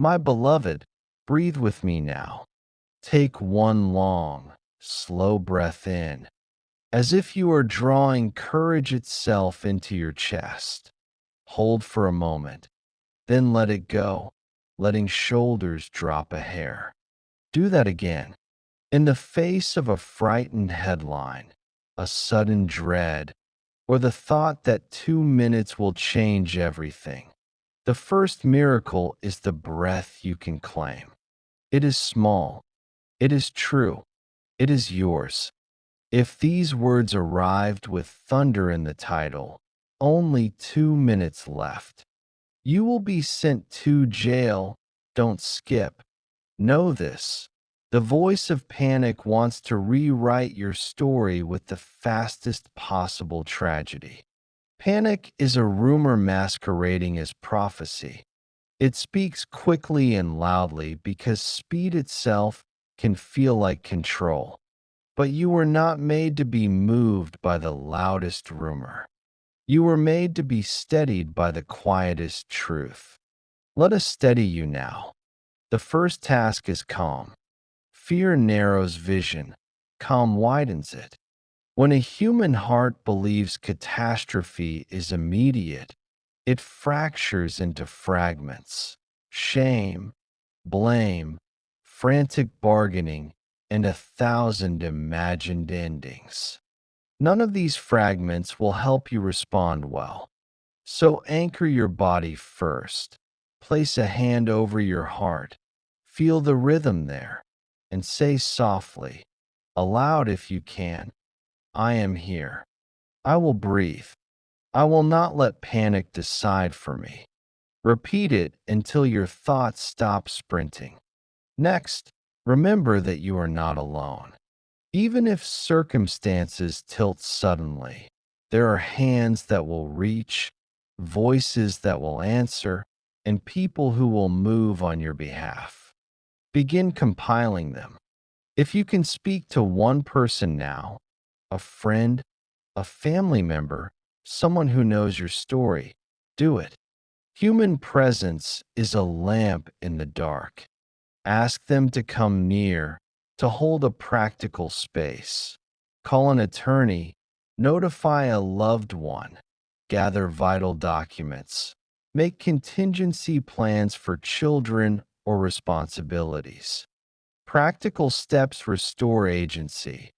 My beloved, breathe with me now. Take one long, slow breath in, as if you are drawing courage itself into your chest. Hold for a moment, then let it go, letting shoulders drop a hair. Do that again. In the face of a frightened headline, a sudden dread, or the thought that 2 minutes will change everything, the first miracle is the breath you can claim. It is small. It is true. It is yours. If these words arrived with thunder in the title, only 2 minutes left. You will be sent to jail. Don't skip. Know this. The voice of panic wants to rewrite your story with the fastest possible tragedy. Panic is a rumor masquerading as prophecy. It speaks quickly and loudly because speed itself can feel like control. But you were not made to be moved by the loudest rumor. You were made to be steadied by the quietest truth. Let us steady you now. The first task is calm. Fear narrows vision. Calm widens it. When a human heart believes catastrophe is immediate, it fractures into fragments. Shame, blame, frantic bargaining, and 1,000 imagined endings. None of these fragments will help you respond well. So anchor your body first. Place a hand over your heart. Feel the rhythm there, and say softly, aloud if you can, I am here. I will breathe. I will not let panic decide for me. Repeat it until your thoughts stop sprinting. Next, remember that you are not alone. Even if circumstances tilt suddenly, there are hands that will reach, voices that will answer, and people who will move on your behalf. Begin compiling them. If you can speak to one person now, a friend, a family member, someone who knows your story, do it. Human presence is a lamp in the dark. Ask them to come near, to hold a practical space. Call an attorney, notify a loved one, gather vital documents, make contingency plans for children or responsibilities. Practical steps restore agency.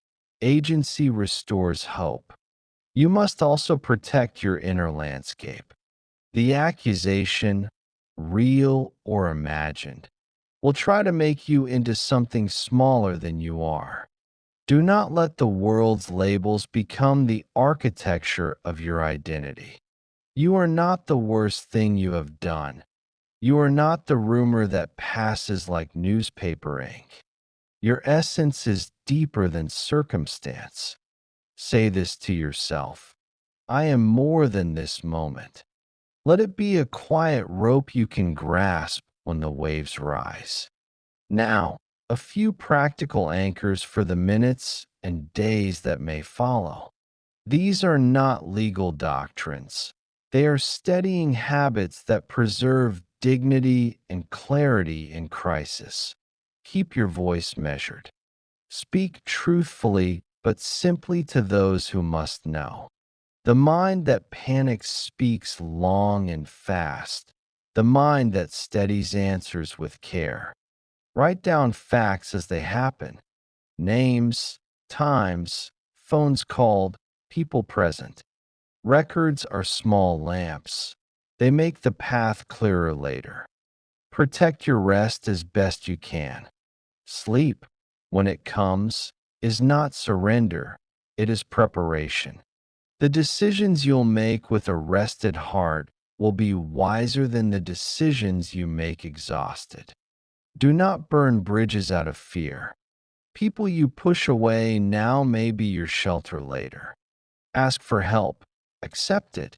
Agency restores hope. You must also protect your inner landscape. The accusation, real or imagined, will try to make you into something smaller than you are. Do not let the world's labels become the architecture of your identity. You are not the worst thing you have done. You are not the rumor that passes like newspaper ink. Your essence is deeper than circumstance. Say this to yourself. I am more than this moment. Let it be a quiet rope you can grasp when the waves rise. Now, a few practical anchors for the minutes and days that may follow. These are not legal doctrines. They are steadying habits that preserve dignity and clarity in crisis. Keep your voice measured. Speak truthfully, but simply to those who must know. The mind that panics speaks long and fast. The mind that steadies answers with care. Write down facts as they happen. Names, times, phones called, people present. Records are small lamps. They make the path clearer later. Protect your rest as best you can. Sleep, when it comes, is not surrender, it is preparation. The decisions you'll make with a rested heart will be wiser than the decisions you make exhausted. Do not burn bridges out of fear. People you push away now may be your shelter later. Ask for help. Accept it.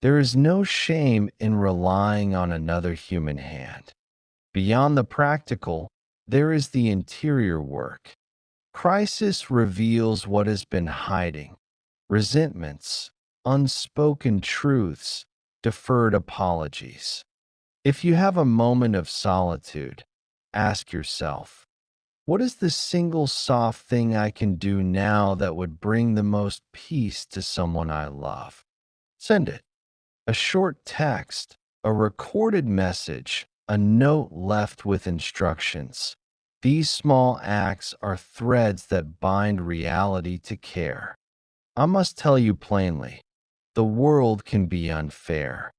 There is no shame in relying on another human hand. Beyond the practical, there is the interior work. Crisis reveals what has been hiding: resentments, unspoken truths, deferred apologies. If you have a moment of solitude, ask yourself, what is the single soft thing I can do now that would bring the most peace to someone I love? Send it. A short text, a recorded message, a note left with instructions. These small acts are threads that bind reality to care. I must tell you plainly, the world can be unfair.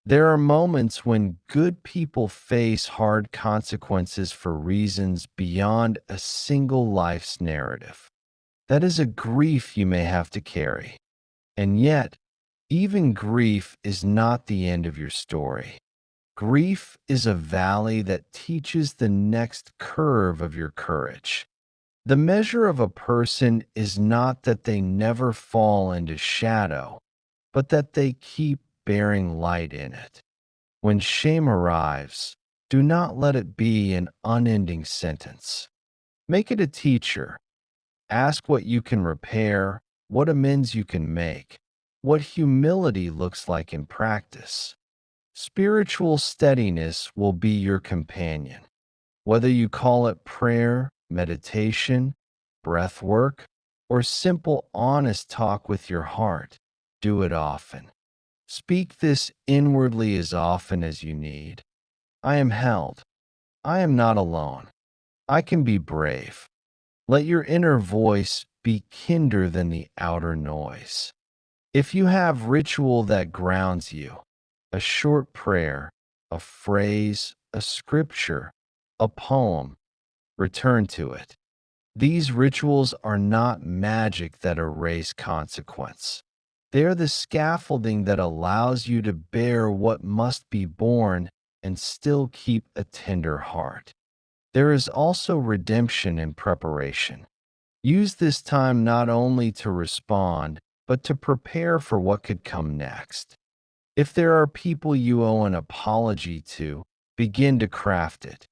There are moments when good people face hard consequences for reasons beyond a single life's narrative. That is a grief you may have to carry. And yet, even grief is not the end of your story. Grief is a valley that teaches the next curve of your courage. The measure of a person is not that they never fall into shadow, but that they keep bearing light in it. When shame arrives, do not let it be an unending sentence. Make it a teacher. Ask what you can repair, what amends you can make, what humility looks like in practice. Spiritual steadiness will be your companion. Whether you call it prayer, meditation, breath work, or simple honest talk with your heart, do it often. Speak this inwardly as often as you need. I am held. I am not alone. I can be brave. Let your inner voice be kinder than the outer noise. If you have ritual that grounds you, a short prayer, a phrase, a scripture, a poem, return to it. These rituals are not magic that erase consequence. They are the scaffolding that allows you to bear what must be borne and still keep a tender heart. There is also redemption in preparation. Use this time not only to respond, but to prepare for what could come next. If there are people you owe an apology to, begin to craft it.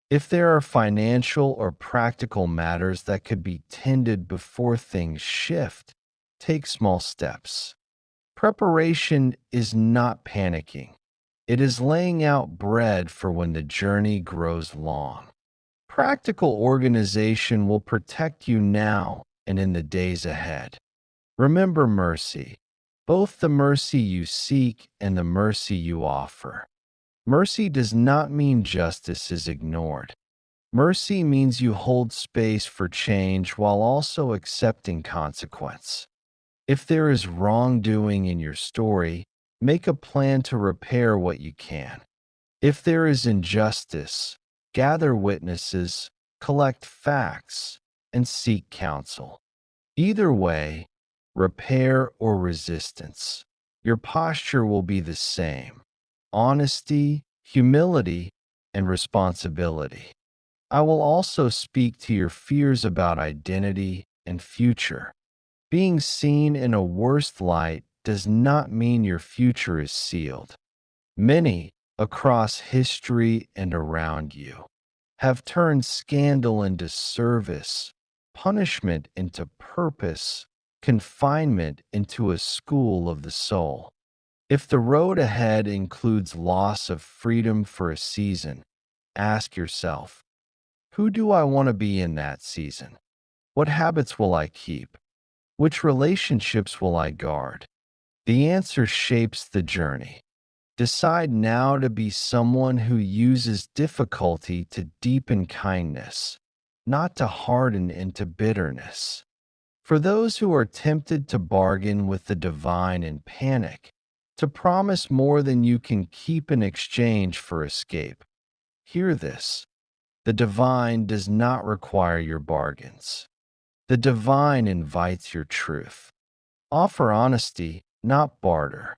If there are financial or practical matters that could be tended before things shift, take small steps. Preparation is not panicking. It is laying out bread for when the journey grows long. Practical organization will protect you now and in the days ahead. Remember mercy, both the mercy you seek and the mercy you offer. Mercy does not mean justice is ignored. Mercy means you hold space for change while also accepting consequence. If there is wrongdoing in your story, make a plan to repair what you can. If there is injustice, gather witnesses, collect facts, and seek counsel. Either way, repair or resistance, your posture will be the same: honesty, humility, and responsibility. I will also speak to your fears about identity and future. Being seen in a worse light does not mean your future is sealed. Many, across history and around you, have turned scandal into service, punishment into purpose, confinement into a school of the soul. If the road ahead includes loss of freedom for a season, ask yourself, who do I want to be in that season? What habits will I keep? Which relationships will I guard? The answer shapes the journey. Decide now to be someone who uses difficulty to deepen kindness, not to harden into bitterness. For those who are tempted to bargain with the divine and panic, to promise more than you can keep in exchange for escape, hear this: the divine does not require your bargains. The divine invites your truth. Offer honesty, not barter.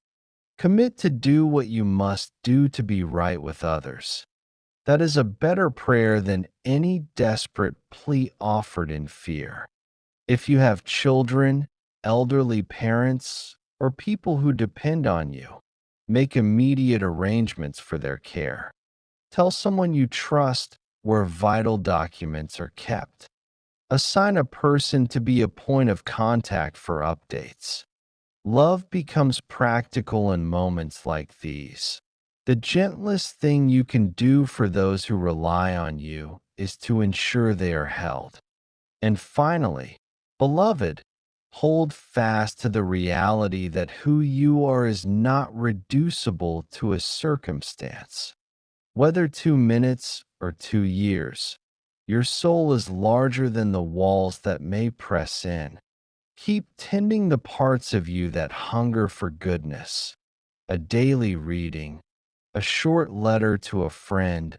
Commit to do what you must do to be right with others. That is a better prayer than any desperate plea offered in fear. If you have children, elderly parents, or people who depend on you, make immediate arrangements for their care. Tell someone you trust where vital documents are kept. Assign a person to be a point of contact for updates. Love becomes practical in moments like these. The gentlest thing you can do for those who rely on you is to ensure they are held. And finally, beloved, hold fast to the reality that who you are is not reducible to a circumstance. Whether 2 minutes or 2 years, your soul is larger than the walls that may press in. Keep tending the parts of you that hunger for goodness. A daily reading, a short letter to a friend,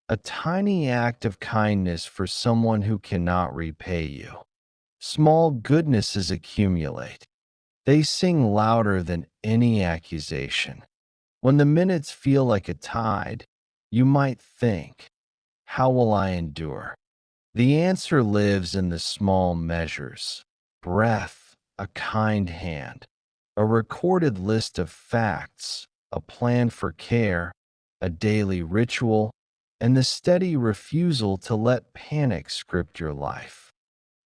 a tiny act of kindness for someone who cannot repay you. Small goodnesses accumulate. They sing louder than any accusation. When the minutes feel like a tide, you might think, how will I endure? The answer lives in the small measures: breath, a kind hand, a recorded list of facts, a plan for care, a daily ritual, and the steady refusal to let panic script your life.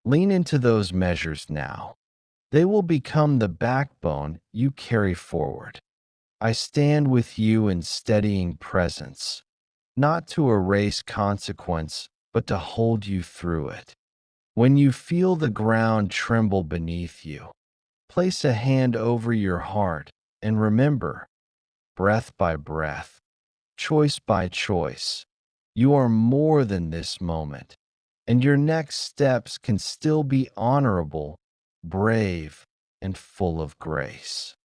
Lean into those measures now. They will become the backbone you carry forward. I stand with you in steadying presence, not to erase consequence, but to hold you through it. When you feel the ground tremble beneath you, place a hand over your heart and remember, breath by breath, choice by choice, you are more than this moment, and your next steps can still be honorable, brave, and full of grace.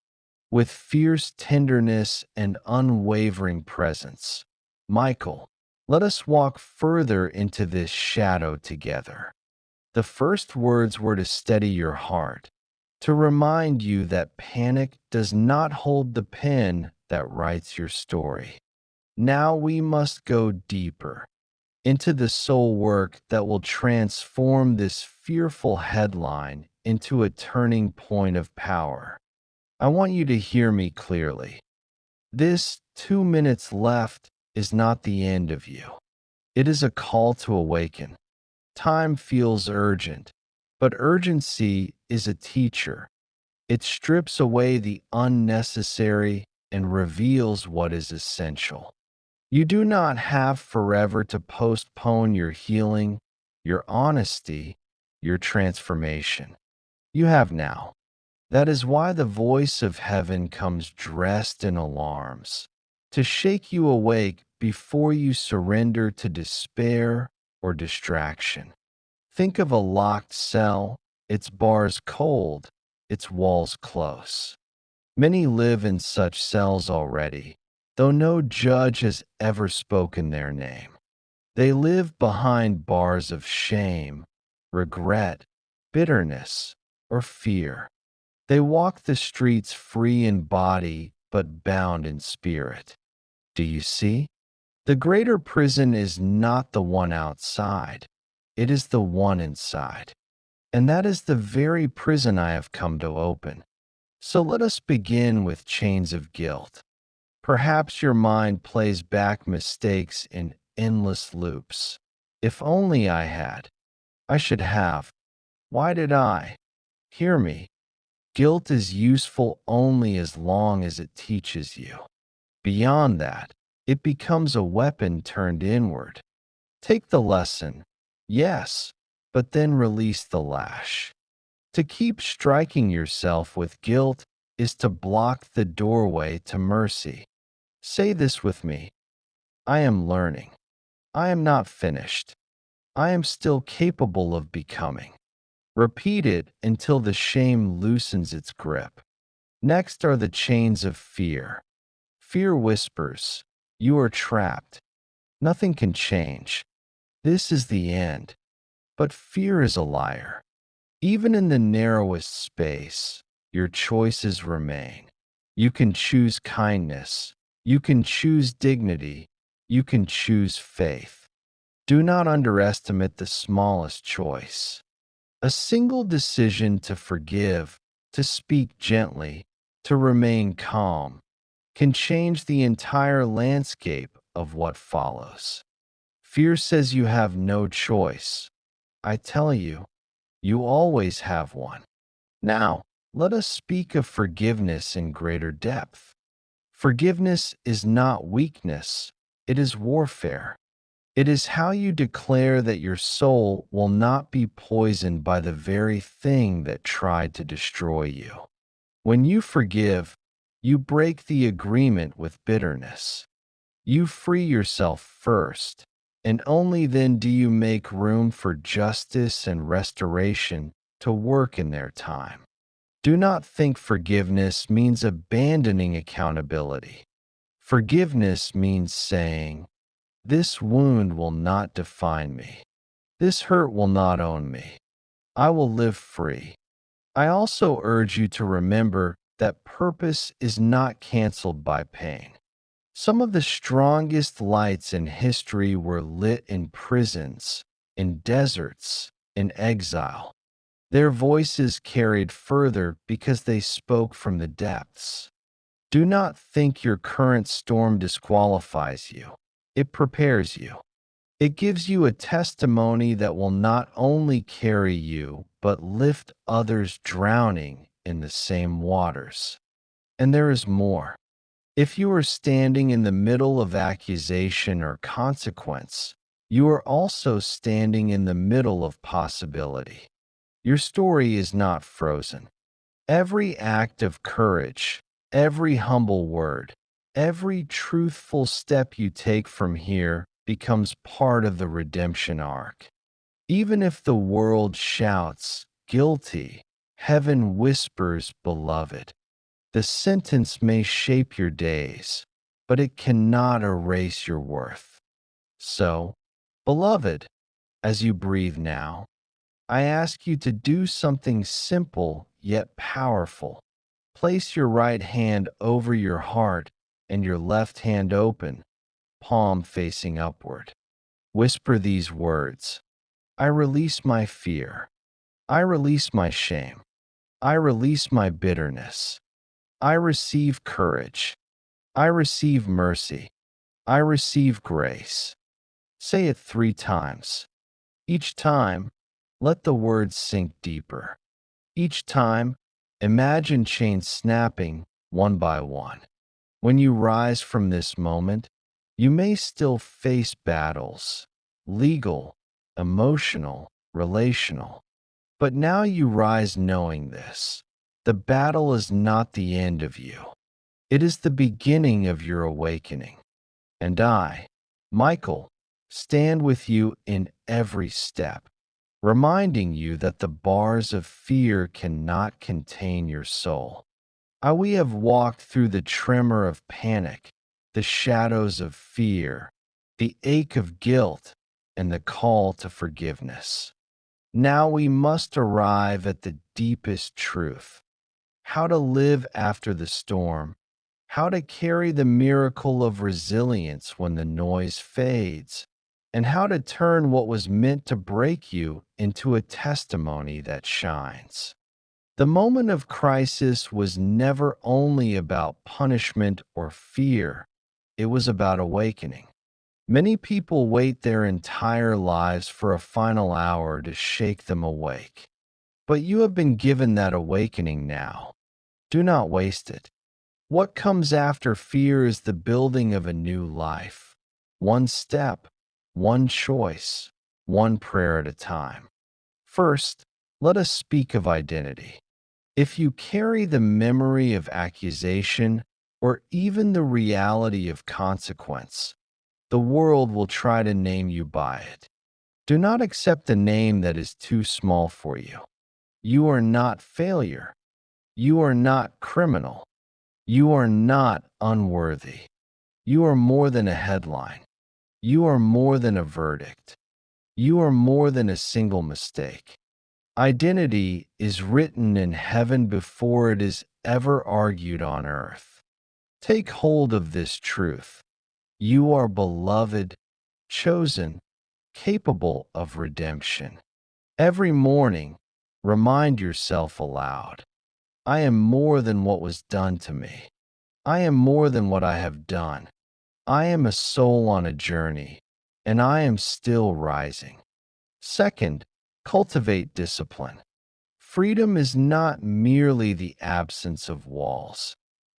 With fierce tenderness and unwavering presence, Michael, let us walk further into this shadow together. The first words were to steady your heart, to remind you that panic does not hold the pen that writes your story. Now we must go deeper into the soul work that will transform this fearful headline into a turning point of power. I want you to hear me clearly. This 2 minutes left is not the end of you. It is a call to awaken. Time feels urgent, but urgency is a teacher. It strips away the unnecessary and reveals what is essential. You do not have forever to postpone your healing, your honesty, your transformation. You have now. That is why the voice of heaven comes dressed in alarms, to shake you awake before you surrender to despair or distraction. Think of a locked cell, its bars cold, its walls close. Many live in such cells already, though no judge has ever spoken their name. They live behind bars of shame, regret, bitterness, or fear. They walk the streets free in body but bound in spirit. Do you see? The greater prison is not the one outside, it is the one inside. And that is the very prison I have come to open. So let us begin with chains of guilt. Perhaps your mind plays back mistakes in endless loops. If only I had. I should have. Why did I? Hear me. Guilt is useful only as long as it teaches you. Beyond that, it becomes a weapon turned inward. Take the lesson, yes, but then release the lash. To keep striking yourself with guilt is to block the doorway to mercy. Say this with me: I am learning. I am not finished. I am still capable of becoming. Repeat it until the shame loosens its grip. Next are the chains of fear. Fear whispers, you are trapped. Nothing can change. This is the end. But fear is a liar. Even in the narrowest space, your choices remain. You can choose kindness. You can choose dignity. You can choose faith. Do not underestimate the smallest choice. A single decision to forgive, to speak gently, to remain calm, can change the entire landscape of what follows. Fear says you have no choice. I tell you, you always have one. Now, let us speak of forgiveness in greater depth. Forgiveness is not weakness, it is warfare. It is how you declare that your soul will not be poisoned by the very thing that tried to destroy you. When you forgive, you break the agreement with bitterness. You free yourself first, and only then do you make room for justice and restoration to work in their time. Do not think forgiveness means abandoning accountability. Forgiveness means saying, "This wound will not define me. This hurt will not own me. I will live free." I also urge you to remember that purpose is not canceled by pain. Some of the strongest lights in history were lit in prisons, in deserts, in exile. Their voices carried further because they spoke from the depths. Do not think your current storm disqualifies you. It prepares you. It gives you a testimony that will not only carry you, but lift others drowning in the same waters. And there is more. If you are standing in the middle of accusation or consequence, you are also standing in the middle of possibility. Your story is not frozen. Every act of courage, every humble word, every truthful step you take from here becomes part of the redemption arc. Even if the world shouts, "Guilty," heaven whispers, "Beloved." The sentence may shape your days, but it cannot erase your worth. So, beloved, as you breathe now, I ask you to do something simple yet powerful. Place your right hand over your heart and your left hand open, palm facing upward. Whisper these words: I release my fear. I release my shame. I release my bitterness. I receive courage. I receive mercy. I receive grace. Say it 3 times. Each time, let the words sink deeper. Each time, imagine chains snapping one by one. When you rise from this moment, you may still face battles, legal, emotional, relational. But now you rise knowing this. The battle is not the end of you. It is the beginning of your awakening. And I, Michael, stand with you in every step, reminding you that the bars of fear cannot contain your soul. We have walked through the tremor of panic, the shadows of fear, the ache of guilt, and the call to forgiveness. Now we must arrive at the deepest truth: how to live after the storm, how to carry the miracle of resilience when the noise fades, and how to turn what was meant to break you into a testimony that shines. The moment of crisis was never only about punishment or fear, it was about awakening. Many people wait their entire lives for a final hour to shake them awake. But you have been given that awakening now. Do not waste it. What comes after fear is the building of a new life. One step, one choice, one prayer at a time. First, let us speak of identity. If you carry the memory of accusation or even the reality of consequence, the world will try to name you by it. Do not accept a name that is too small for you. You are not failure. You are not criminal. You are not unworthy. You are more than a headline. You are more than a verdict. You are more than a single mistake. Identity is written in heaven before it is ever argued on earth. Take hold of this truth. You are beloved, chosen, capable of redemption. Every morning, remind yourself aloud: I am more than what was done to me. I am more than what I have done. I am a soul on a journey, and I am still rising. Second, cultivate discipline. Freedom is not merely the absence of walls.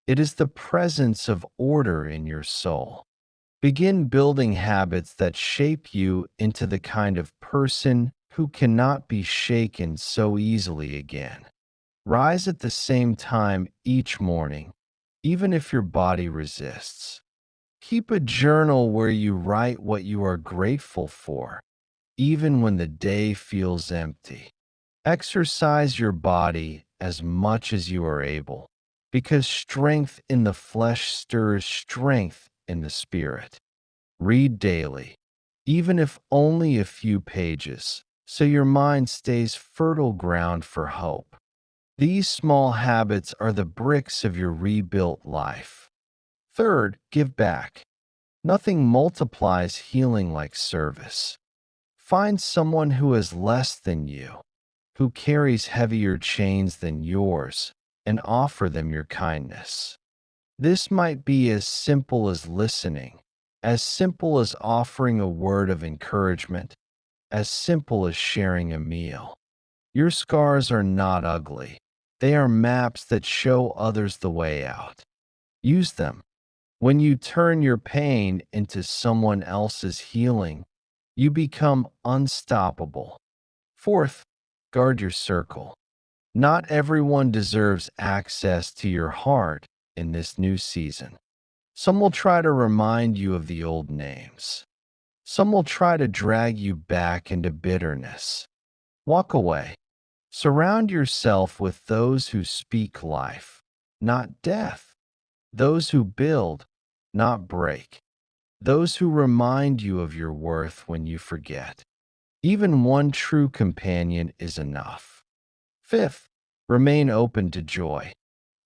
It is the presence of order in your soul. Begin building habits that shape you into the kind of person who cannot be shaken so easily again. Rise at the same time each morning, even if your body resists. Keep a journal where you write what you are grateful for, even when the day feels empty. Exercise your body as much as you are able, because strength in the flesh stirs strength in the spirit. Read daily, even if only a few pages, so your mind stays fertile ground for hope. These small habits are the bricks of your rebuilt life. Third, give back. Nothing multiplies healing like service. Find someone who is less than you, who carries heavier chains than yours, and offer them your kindness. This might be as simple as listening, as simple as offering a word of encouragement, as simple as sharing a meal. Your scars are not ugly. They are maps that show others the way out. Use them. When you turn your pain into someone else's healing, you become unstoppable. Fourth, guard your circle. Not everyone deserves access to your heart in this new season. Some will try to remind you of the old names. Some will try to drag you back into bitterness. Walk away. Surround yourself with those who speak life, not death. Those who build, not break. Those who remind you of your worth when you forget. Even one true companion is enough. Fifth, remain open to joy.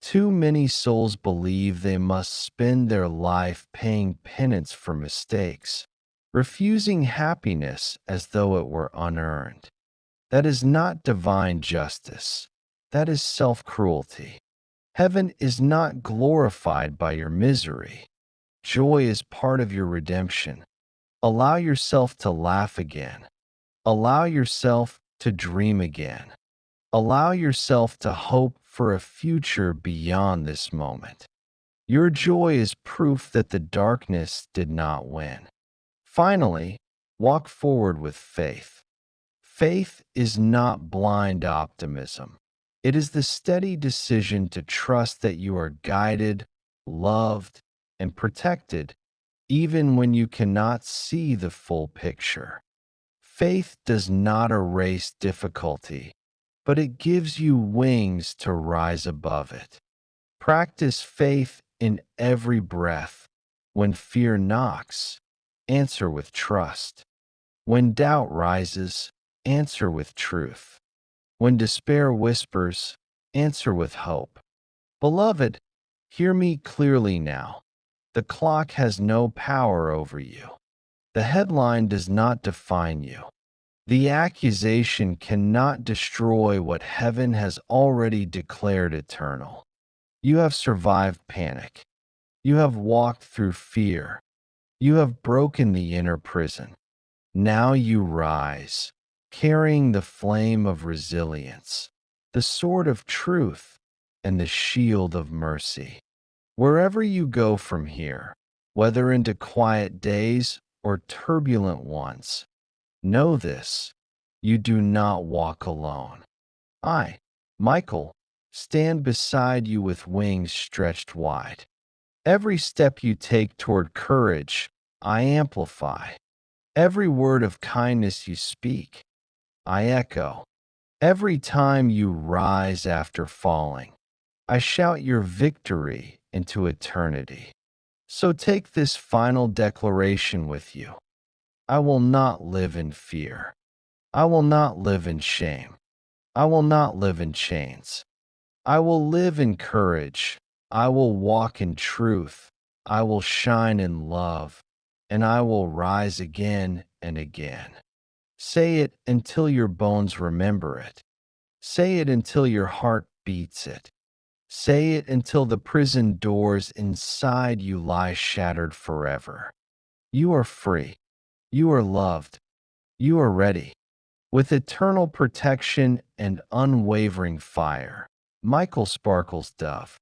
Too many souls believe they must spend their life paying penance for mistakes, refusing happiness as though it were unearned. That is not divine justice. That is self-cruelty. Heaven is not glorified by your misery. Joy is part of your redemption. Allow yourself to laugh again. Allow yourself to dream again. Allow yourself to hope for a future beyond this moment. Your joy is proof that the darkness did not win. Finally, walk forward with faith. Faith is not blind optimism. It is the steady decision to trust that you are guided, loved, and protected, even when you cannot see the full picture. Faith does not erase difficulty, but it gives you wings to rise above it. Practice faith in every breath. When fear knocks, answer with trust. When doubt rises, answer with truth. When despair whispers, answer with hope. Beloved, hear me clearly now. The clock has no power over you. The headline does not define you. The accusation cannot destroy what heaven has already declared eternal. You have survived panic. You have walked through fear. You have broken the inner prison. Now you rise, carrying the flame of resilience, the sword of truth, and the shield of mercy. Wherever you go from here, whether into quiet days or turbulent ones, know this: you do not walk alone. I, Michael, stand beside you with wings stretched wide. Every step you take toward courage, I amplify. Every word of kindness you speak, I echo. Every time you rise after falling, I shout your victory into eternity. So take this final declaration with you. I will not live in fear. I will not live in shame. I will not live in chains. I will live in courage. I will walk in truth. I will shine in love. And I will rise again and again. Say it until your bones remember it. Say it until your heart beats it. Say it until the prison doors inside you lie shattered forever. You are free. You are loved. You are ready. With eternal protection and unwavering fire. Michael Sparkle's Dove.